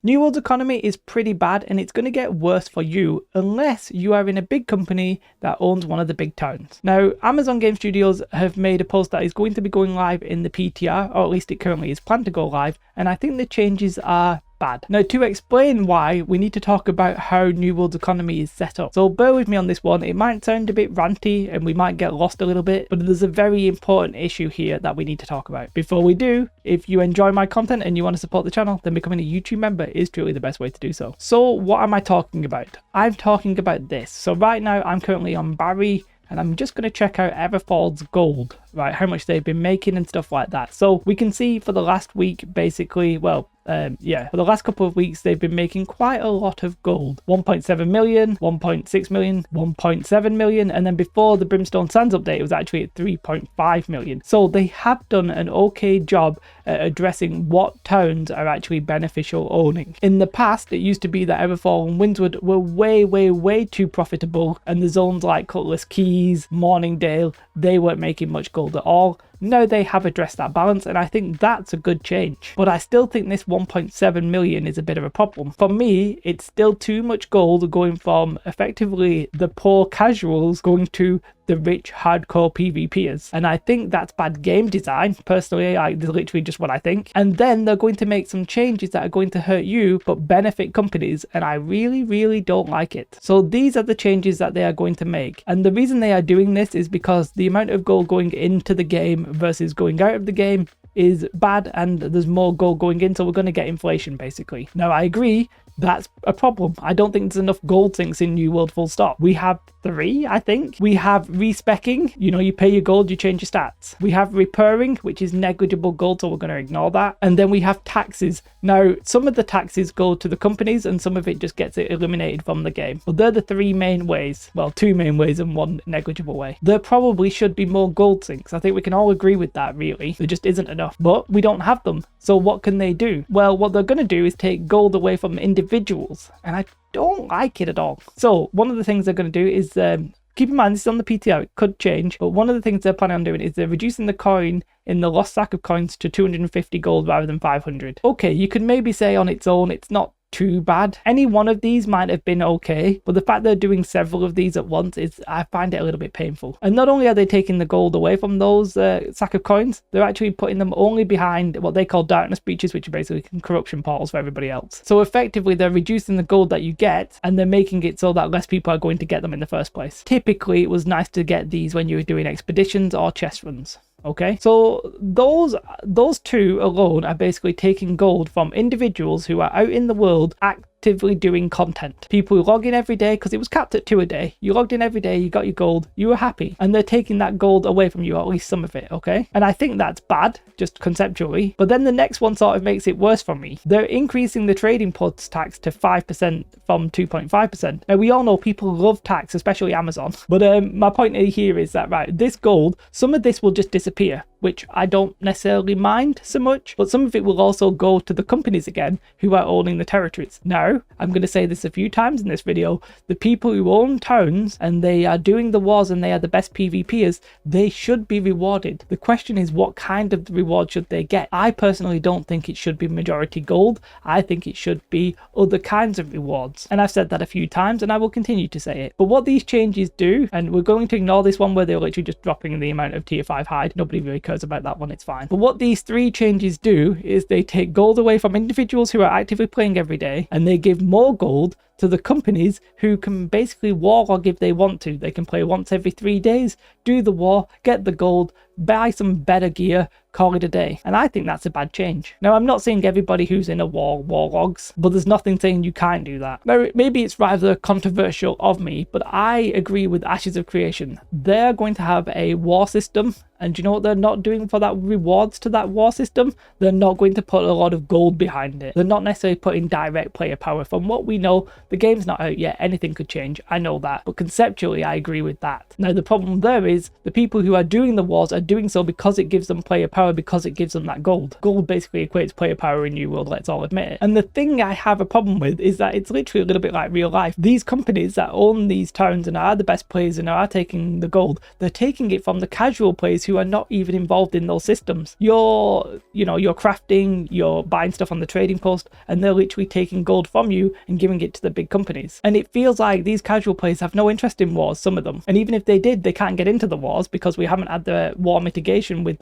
New World's economy is pretty bad, and it's going to get worse for you unless you are in a big company that owns one of the big towns. Now, Amazon Game Studios have made a post that is going to be going live in the PTR, or at least it currently is planned to go live, and I think the changes are bad. Now, to explain why, we need to talk about how New World's economy is set up. So bear with me on this one. It might sound a bit ranty and we might get lost a little bit, but there's a very important issue here that we need to talk about. Before we do, if you enjoy my content and you want to support the channel, then becoming a YouTube member is truly the best way to do so. So what am I talking about? I'm talking about this. So right now I'm currently on Barry, and I'm just going to check out Everfall's gold, right? How much they've been making and stuff like that. So we can see for the last week, basically, well, for the last couple of weeks, they've been making quite a lot of gold. 1.7 million, 1.6 million, 1.7 million. And then before the Brimstone Sands update, it was actually at 3.5 million. So they have done an okay job at addressing what towns are actually beneficial owning. In the past, it used to be that Everfall and Windswood were way too profitable. And the zones like Cutlass Keys, Morningdale, they weren't making much gold at all. Now they have addressed that balance, and I think that's a good change. But I still think this 1.7 million is a bit of a problem. For me, it's still too much gold going from effectively the poor casuals going to the rich hardcore PvPers, and I think that's bad game design. Personally, that's literally just what I think. And then they're going to make some changes that are going to hurt you but benefit companies, and I really don't like it. So these are the changes that they are going to make, and the reason they are doing this is because the amount of gold going into the game versus going out of the game is bad, and there's more gold going in, so we're going to get inflation basically. Now I agree, that's a problem. I don't think there's enough gold sinks in New World, full stop. We have 3, I think. We have respecking, you pay your gold, you change your stats. We have repairing, which is negligible gold, so we're going to ignore that. And then we have taxes. Now, some of the taxes go to the companies and some of it just gets eliminated from the game. But they're the 3 main ways. Well, 2 main ways and 1 negligible way. There probably should be more gold sinks. I think we can all agree with that, really. There just isn't enough. But we don't have them. So what can they do? Well, what they're going to do is take gold away from individuals, and I don't like it at all. So one of the things they're going to do is keep in mind this is on the PTR, it could change, but one of the things they're planning on doing is they're reducing the coin in the lost sack of coins to 250 gold rather than 500. Okay, you could maybe say on its own it's not too bad. Any one of these might have been okay, but the fact they're doing several of these at once is, I find it a little bit painful. And not only are they taking the gold away from those sack of coins, they're actually putting them only behind what they call darkness breaches, which are basically corruption portals for everybody else. So effectively they're reducing the gold that you get, and they're making it so that less people are going to get them in the first place. Typically it was nice to get these when you were doing expeditions or chest runs. Okay, so those 2 alone are basically taking gold from individuals who are out in the world actively doing content. People who log in every day, because it was capped at 2 a day. You logged in every day, you got your gold, you were happy, and they're taking that gold away from you, or at least some of it. Okay, and I think that's bad, just conceptually. But then the next one sort of makes it worse for me. They're increasing the trading post tax to 5% from 2.5%. Now we all know people love tax, especially Amazon, but my point here is that, right, this gold, some of this will just disappear, which I don't necessarily mind so much, but some of it will also go to the companies again who are owning the territories. Now, I'm going to say this a few times in this video, the people who own towns and they are doing the wars and they are the best PvPers, they should be rewarded. The question is, what kind of reward should they get? I personally don't think it should be majority gold. I think it should be other kinds of rewards. And I've said that a few times and I will continue to say it. But what these changes do, and we're going to ignore this one where they're literally just dropping the amount of tier 5 hide. Nobody really cares about that one, it's fine. But what these 3 changes do is they take gold away from individuals who are actively playing every day, and they give more gold to the companies who can basically warlog if they want to. They can play once every 3 days, do the war, get the gold, buy some better gear, call it a day. And I think that's a bad change. Now, I'm not saying everybody who's in a war warlogs, but there's nothing saying you can't do that. Now, maybe it's rather controversial of me, but I agree with Ashes of Creation. They're going to have a war system, and do you know what they're not doing for that rewards to that war system? They're not going to put a lot of gold behind it. They're not necessarily putting direct player power. From what we know, The game's not out yet, anything could change, I know that, but conceptually I agree with that. Now the problem there is the people who are doing the wars are doing so because it gives them player power, because it gives them that gold. Gold basically equates player power in New World, let's all admit it. And the thing I have a problem with is that it's literally a little bit like real life. These companies that own these towns and are the best players and are taking the gold, they're taking it from the casual players who are not even involved in those systems. You're crafting, you're buying stuff on the trading post, and they're literally taking gold from you and giving it to the big companies. And it feels like these casual players have no interest in wars, some of them. And even if they did, they can't get into the wars because we haven't had the war mitigation with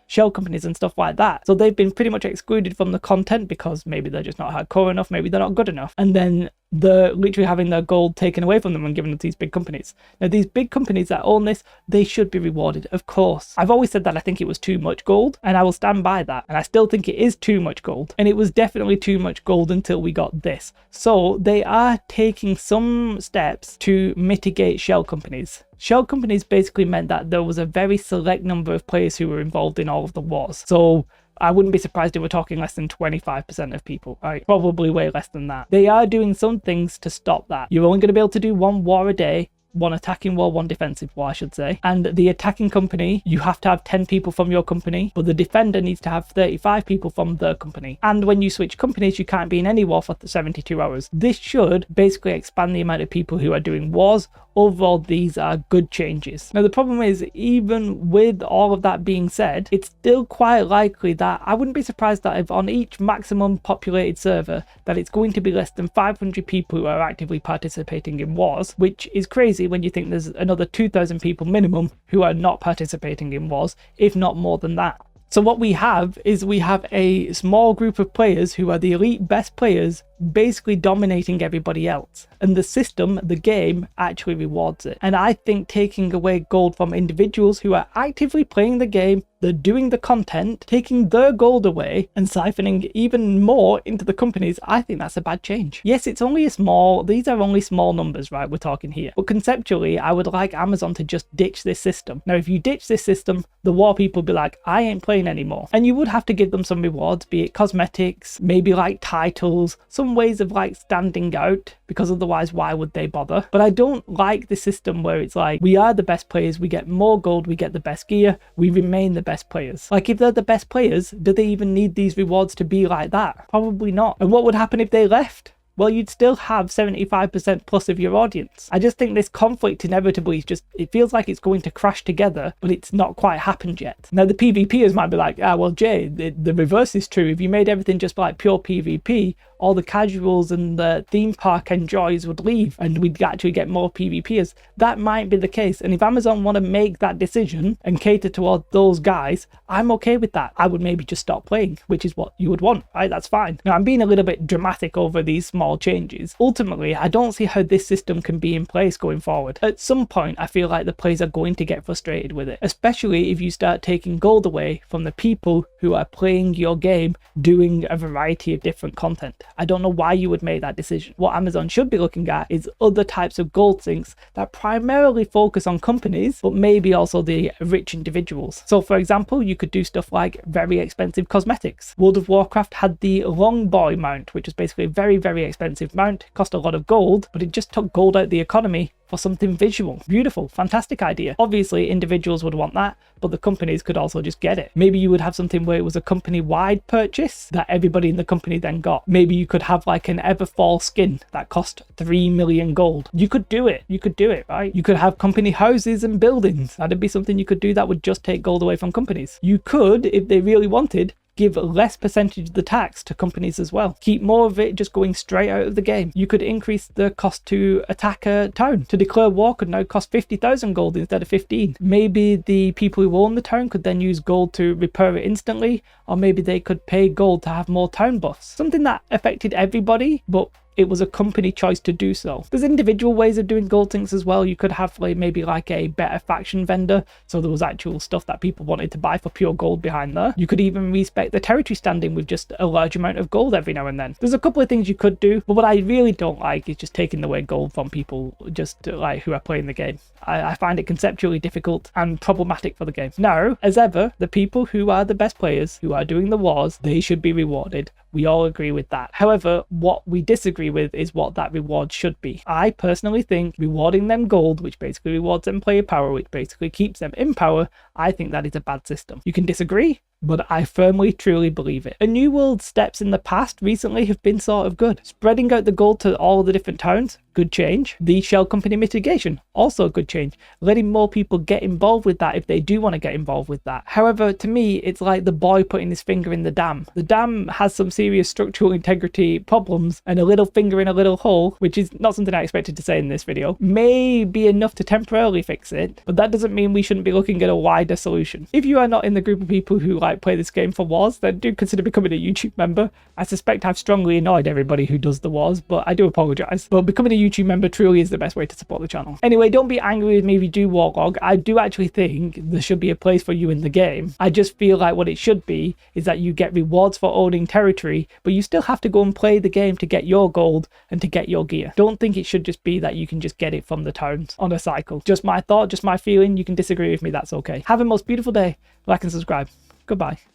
shell companies and stuff like that. So they've been pretty much excluded from the content because maybe they're just not hardcore enough, maybe they're not good enough. And then they're literally having their gold taken away from them and given it to these big companies. Now, these big companies that own this, they should be rewarded, of course. I've always said that I think it was too much gold, and I will stand by that. And I still think it is too much gold. And it was definitely too much gold until we got this. So they are taking some steps to mitigate shell companies. Shell companies basically meant that there was a very select number of players who were involved in all of the wars. So I wouldn't be surprised if we're talking less than 25% of people, right? Probably way less than that. They are doing some things to stop that. You're only going to be able to do one war a day, one attacking war, one defensive war, I should say. And the attacking company, you have to have 10 people from your company, but the defender needs to have 35 people from their company. And when you switch companies, you can't be in any war for 72 hours. This should basically expand the amount of people who are doing wars. Overall, these are good changes. Now, the problem is, even with all of that being said, it's still quite likely that I wouldn't be surprised that if on each maximum populated server, that it's going to be less than 500 people who are actively participating in wars, which is crazy when you think there's another 2,000 people minimum who are not participating in wars, if not more than that. So what we have is we have a small group of players who are the elite best players basically dominating everybody else. And the system, the game, actually rewards it. And I think taking away gold from individuals who are actively playing the game, they're doing the content, taking their gold away and siphoning even more into the companies, I think that's a bad change. Yes, these are only small numbers, right, we're talking here. But conceptually, I would like Amazon to just ditch this system. Now, if you ditch this system, the war people will be like, I ain't playing anymore. And you would have to give them some rewards, be it cosmetics, maybe like titles, some ways of like standing out, because otherwise why would they bother? But I don't like the system where it's like, we are the best players, we get more gold, we get the best gear, we remain the best players. Like, if they're the best players, do they even need these rewards to be like that? Probably not. And what would happen if they left? Well, you'd still have 75% plus of your audience. I just think this conflict inevitably it feels like it's going to crash together, but it's not quite happened yet. Now, the PvPers might be like, well, Jay, the reverse is true. If you made everything just like pure PvP, all the casuals and the theme park enjoys would leave and we'd actually get more PvPers. That might be the case. And if Amazon want to make that decision and cater towards those guys, I'm okay with that. I would maybe just stop playing, which is what you would want, right? That's fine. Now, I'm being a little bit dramatic over these small changes. Ultimately, I don't see how this system can be in place going forward. At some point, I feel like the players are going to get frustrated with it, especially if you start taking gold away from the people who are playing your game, doing a variety of different content. I don't know why you would make that decision. What Amazon should be looking at is other types of gold sinks that primarily focus on companies, but maybe also the rich individuals. So for example, you could do stuff like very expensive cosmetics. World of Warcraft had the long boy mount, which was basically a very, very expensive mount, cost a lot of gold, but it just took gold out of the economy for something visual. Beautiful, fantastic idea. Obviously, individuals would want that, but the companies could also just get it. Maybe you would have something where it was a company-wide purchase that everybody in the company then got. Maybe you could have like an Everfall skin that cost 3 million gold. You could do it. You could do it, right? You could have company houses and buildings. That'd be something you could do that would just take gold away from companies. You could, if they really wanted, give less percentage of the tax to companies as well. Keep more of it just going straight out of the game. You could increase the cost to attack a town. To declare war could now cost 50,000 gold instead of 15. Maybe the people who own the town could then use gold to repair it instantly, or maybe they could pay gold to have more town buffs. Something that affected everybody, but it was a company choice to do so. There's individual ways of doing gold sinks as well. You could have maybe like a better faction vendor, so there was actual stuff that people wanted to buy for pure gold behind there. You could even respec the territory standing with just a large amount of gold every now and then. There's a couple of things you could do, but what I really don't like is just taking away gold from people just like who are playing the game. I find it conceptually difficult and problematic for the game. Now, as ever, the people who are the best players, who are doing the wars, they should be rewarded We all agree with that. However, what we disagree with is what that reward should be. I personally think rewarding them gold, which basically rewards them player power, which basically keeps them in power, I think that is a bad system. You can disagree, but I firmly, truly believe it. A New World steps in the past recently have been sort of good. Spreading out the gold to all of the different towns, good change. The shell company mitigation, also a good change. Letting more people get involved with that if they do want to get involved with that. However, to me, it's like the boy putting his finger in the dam. The dam has some serious structural integrity problems, and a little finger in a little hole, which is not something I expected to say in this video, may be enough to temporarily fix it, but that doesn't mean we shouldn't be looking at a wider solution. If you are not in the group of people who play this game for wars, then do consider becoming a YouTube member. I suspect I've strongly annoyed everybody who does the wars, but I do apologize. But becoming a YouTube member truly is the best way to support the channel. Anyway, don't be angry with me if you do warlog. I do actually think there should be a place for you in the game. I just feel like what it should be is that you get rewards for owning territory, but you still have to go and play the game to get your gold and to get your gear. Don't think it should just be that you can just get it from the towns on a cycle. Just my thought, just my feeling. You can disagree with me, that's okay. Have a most beautiful day. Like and subscribe. Goodbye.